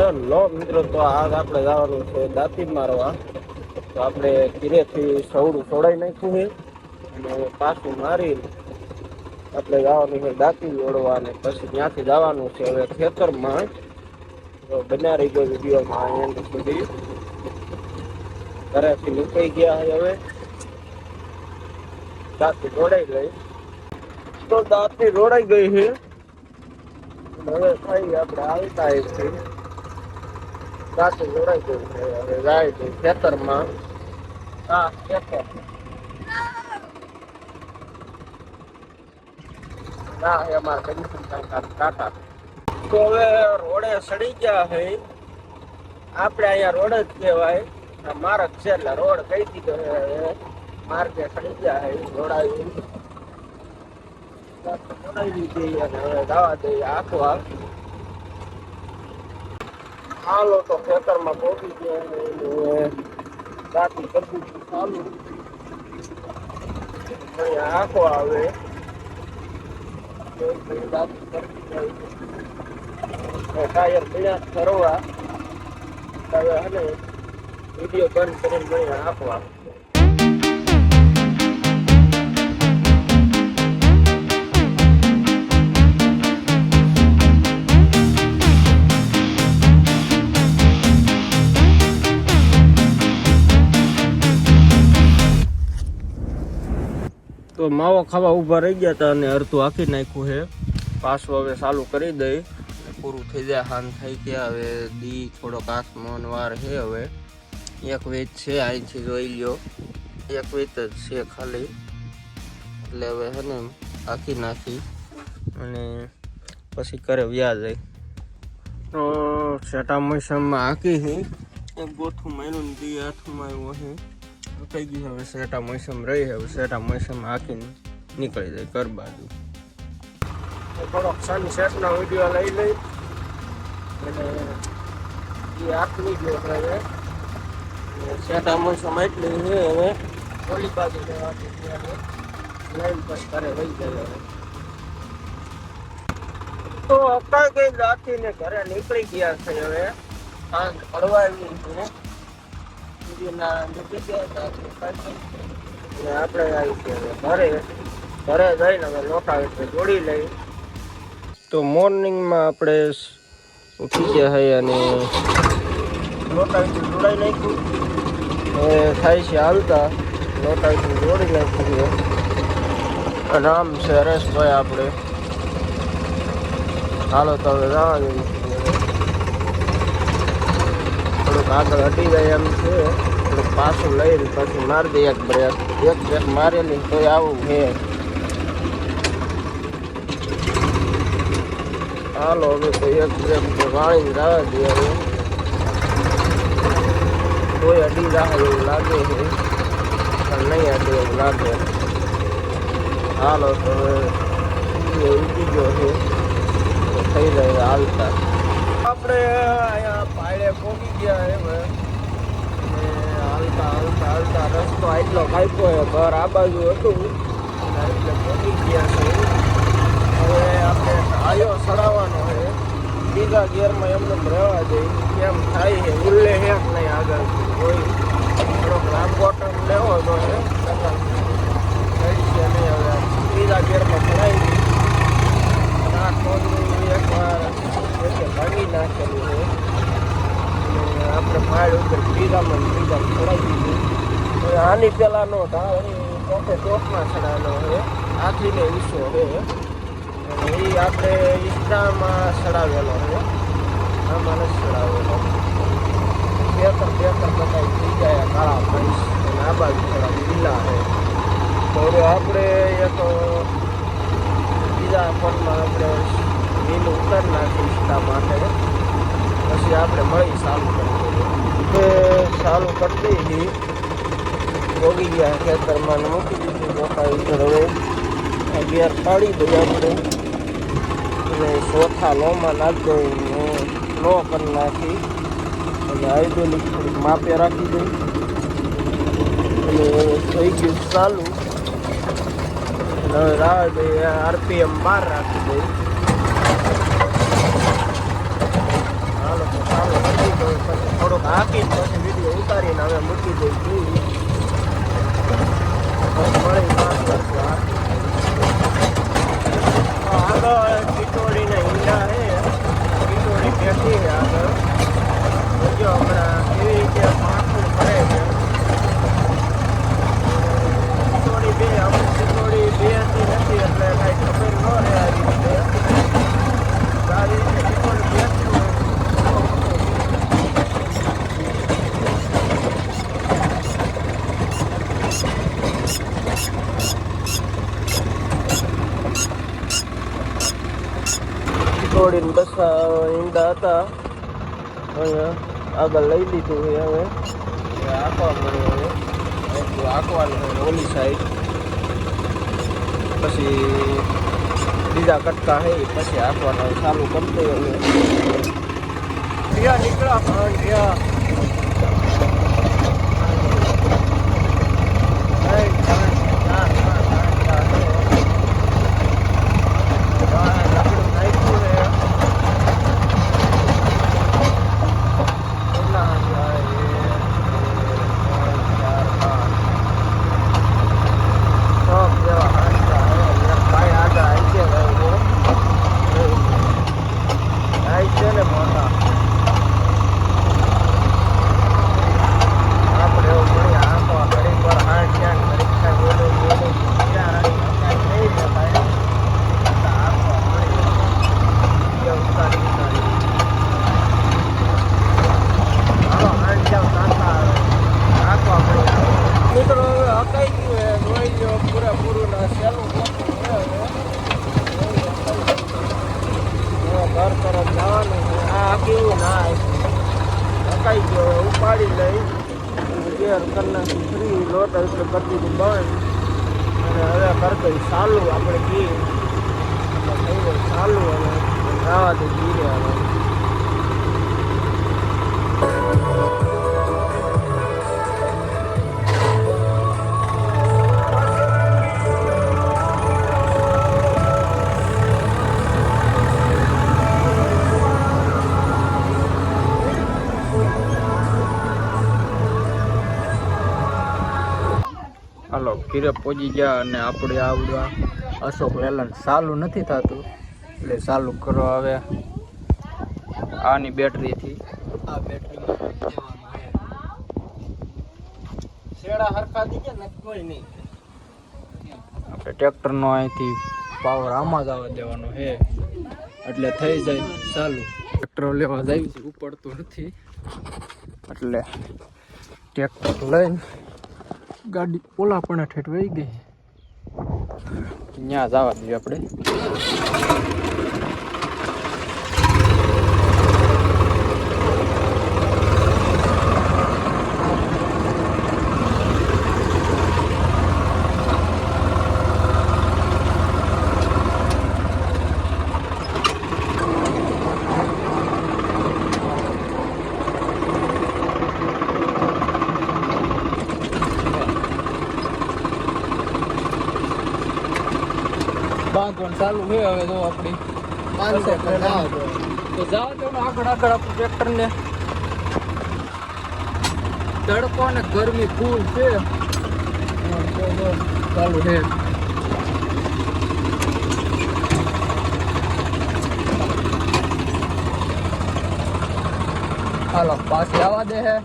Hello મિત્રો, તો આજ આપણે જવાનું છે દાંતી મારવા. તો આપણે ધીરેથી સવડું છોડાઈ નાખ્યું છે અને પાછું મારી આપણે જવાનું છે દાંતી જોડવા અને પછી ત્યાંથી જવાનું છે હવે ખેતરમાં. તો બન્યા રહી ગયો વિડીયોમાં એન્ડ સુધી. ઘરેથી નીકળી ગયા છે હવે દાંતી જોડાઈ ગઈ. તો દાંતી જોડાઈ ગઈ છે હવે થઈ આપણે આવતા છીએ. દાંતી જોડાઈ ગઈ છે હવે જાય છે ખેતરમાં. હા ખેતર ના અમારે કમિશન કાકા. તો હવે રોડે સડી ગયા છે. આપણે અહીંયા રોડ જ કહેવાય, માર્ગ છે એટલે રોડ કહી દીધો છે. માર્ગે સડી ગયા છે જોડાવી દઈએ અને હવે જવા દઈએ આખવા. હાલો તો ખેતરમાં પહોંચી ગયા. દાંતી કરવું ચાલુ અહીંયા આખો આવે. ટાયર પીડા ફરવા હવે અને વિડીયો બંધ કરીને મને આપવા. તો માવો ખાવા ઊભા રહી ગયા હતા અને અડધું આખી નાખ્યું છે. પાછું હવે ચાલુ કરી દઈ, પૂરું થઈ જાય. હાન થઈ ગયા હવે દી થોડોક આસમાન વાર છે. હવે એક વેચ છે અહીંથી જોઈ લ્યો, એક વેચ જ છે ખાલી. એટલે હવે હે ને આખી નાખી અને પછી કરે વ્યા જાય. તો સેટા મોસમમાં આખી છે. એક ગોથું માર્યું ને દી હાથમાં આવ્યો છે. થઈ ગઈ હવે સેટા મોસમ રહી. હવે સેટા મોસમ આખીને નીકળી જાય ઘર બાજુ. થોડોક સનસેટનો વિડીયો લઈ લઈ અને એ આખી ગયો હવે. સેટા મોસમ એટલી છે હવે ઓલી બાજુ જવાની લઈને પછી ઘરે વહી જાય. હવે તો અકાઈ ગઈ રાખીને ઘરે નીકળી ગયા છે. હવે સાંજ પડવા આવી છે. આપણે આવી ઘરે જઈને હવે લોટા એટલે જોડી લઈ. તો મોર્નિંગમાં આપણે ઉઠી ગયા છે અને લોટા જોડાઈ નાખ્યું. હવે થાય છે હાલતા લોટા જોડી નાખ્યું. નામ છે હરેશભાઈ આપણે. હાલો તો હવે જવાનું થોડુંક આગળ હટી જાય એમ છે. થોડુંક પાછું લઈને પછી મારી દઈએ એક બ્રેક મારેલી તો આવું છે. હાલો હવે તો એક બ્રેક વાળી જવા દે. હવે કોઈ અડી જાય એવું લાગે છે પણ નહીં અડે એવું લાગે. હાલો તો હવે ઉઠી ગયો છે થઈ જાય હાલતા. આપણે અહીંયા પાયડે પહોંચી ગયા હવે હાલતા રસ્તો આટલો કાપ્યો છે. ઘર આ બાજુ હતું એટલે પહોંચી ગયા છે. હવે આપણે ઢાળ્યો ચડાવવાનો છે. બીજા ગિયરમાં એમને રહેવા દઈએ કેમ થાય છે. ઉલ્લે છે નહીં આગળ કોઈ થોડોક લાંબો ટર્મ લેવો તો છે નહીં. હવે બીજા ગિયરમાં ચડાવી દઈએ. આ ટોનનું એકવાર ભાગી નાખેલું છે. આપણે ભાડ ઉપર બીજામાં ચડાવી દીધું. હવે આની પેલા નો ઢાળ ચોથે ચોકમાં ચડાવેલો છે. આખીને ઈસો છે અને એ આપણે ઈસ્ટામાં ચડાવેલો છે. આમાં નથી ચડાવેલો. પેપર બતાવી થઈ જાય કાળા ભેંસ અને આ બાજુ થોડા લીલા છે. તો હવે આપણે એક બીજા ફોનમાં આપણે લીલું ઉતાર નાખી ઈસ્ટા માટે. પછી આપણે મળી ચાલુ કરી ચાલુ કરતી હતી. ભોગી ગયા ખેતરમાં મૂકી દીધું મોટા ઉપર. હવે ગેર પાડી દઈએ આપણે અને ચોથા લોમાં નાખી દઈ લો કરી નાખી અને હાઇડ્રોલિક થોડીક માપે રાખી દઈ અને થઈ ગયું ચાલુ. હવે રાહ દઈએ RPM 12 રાખી દઈ. હાલો તો ચાલો મૂકી પછી વિડીયો ઉતારીને હવે મૂકી દઈ મળી આગળ ટીટોડીને ઈંડા છે ટીટોડી બેઠી છે આગળ જો હમણાં કેવી રીતે માખું ભરે છે ટીટોડી બે અમુક ટીટોડી બે હતી નથી એટલે કાંઈ ખબર ન રહે આવી રીતે સારી રીતે ટીટોડી બેઠી હોય થોડીને બસ ઈંડા હતા આગળ લઈ લીધું છે હવે આંકવા મળ્યો હવે એટલું આંકવાનું હોય ઓલી સાઈડ પછી બીજા કટકા છે પછી આંકવાના ચાલુ કરતો હવે નીકળ્યા પણ ઘર તરફ જવાનું આ કેવું ના અકાઈ ગયો ઉપાડી લઈ ગેર કરી નાખી ફ્રી લોટ એટલે કરી દીધું બંધ અને હવે કરી દઈ ચાલુ આપણે ગીર થઈ ગઈ ચાલુ અને જવા દે ગીરે હવે હાલો ઘીરે પહોંચી ગયા અને આપણે આવડવા અશોક લેલન્ડ ચાલુ નથી થતું એટલે ચાલુ કરો હવે આની બેટરીથી આ બેટરીમાં શેડા હરખા દીજે ને કોઈ નહીં આપણે ટ્રેક્ટરનો અહીંથી પાવર આમાં જ આવવા દેવાનો છે એટલે થઈ જાય ચાલુ ટ્રેક્ટર લેવા જાય છે ઉપડતું નથી એટલે ટ્રેક્ટર લઈને ગાડી ઓલા પણ ઠેઠ વહી ગઈ ત્યાં જવા દઈએ આપણે બાંધવાનું ચાલુ છે હવે તો આપણી તો જાવ તો આગળ આગળ આપણું ટ્રેક્ટરને તડકો ને ગરમી ફૂલ છે ચાલુ છે હાલો પાછી આવવા દે હે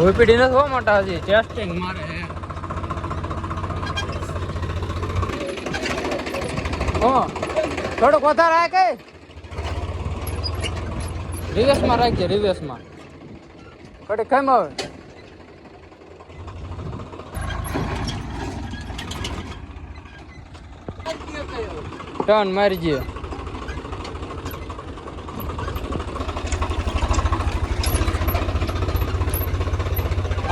ઓપીડી નથી હો મોટા હજી ટેસ્ટિંગ મારે હા થોડોક વધારે આ કઈ રિવર્સમાં રાખજે રિવર્સમાં કડે કેમ આવે ટર્ન મારી જઈએ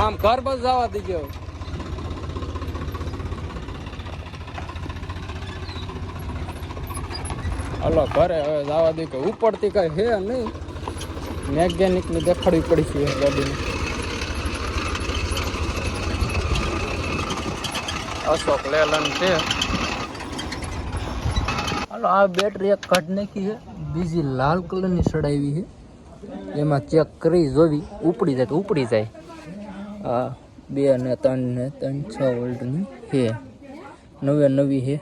આમ ઘર બસ જવા દીજો. હલો ઘરે હવે જવા દે કે ઉપરથી કઈ હે નહીં. મેકેનિક ને દેખાડવી પડી છે ગાડીને. અશોક લેલન છે. હાલો આ બેટરી એક કાઢ નાખી છે, બીજી લાલ કલરની સડાવી છે. એમાં ચેક કરી જોવી, ઉપડી જાય તો ઉપડી જાય. આ 2 ને 3 ને 6 વોલ્ટની છે, નવી છે,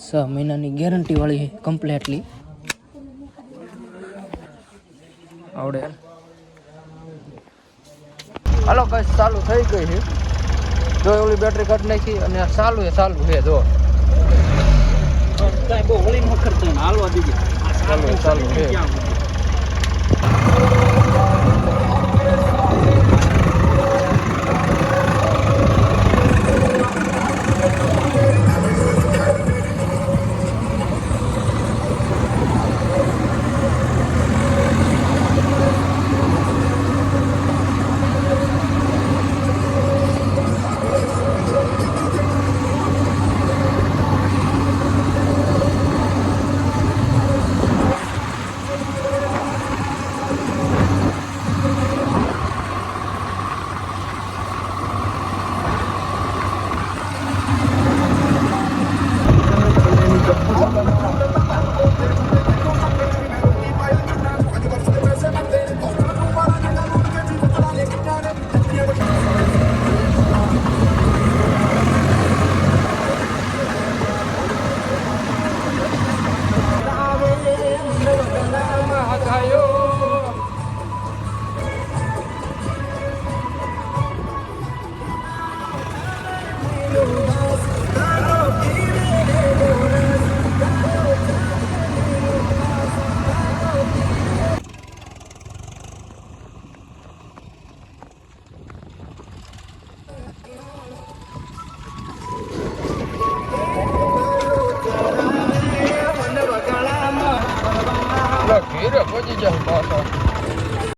6 મહિનાની ગેરંટી વાળી છે કમ્પ્લીટલી. આવડે હાલો કઈ ચાલુ થઈ ગઈ છે. જો ઓલી બેટરી કાઢ નાખી અને ચાલુ છે જો. બહુ ઓલી ન કરતો હાલવા દીધી. ચાલુ છે. ઘેરે પહોંચી જાવ.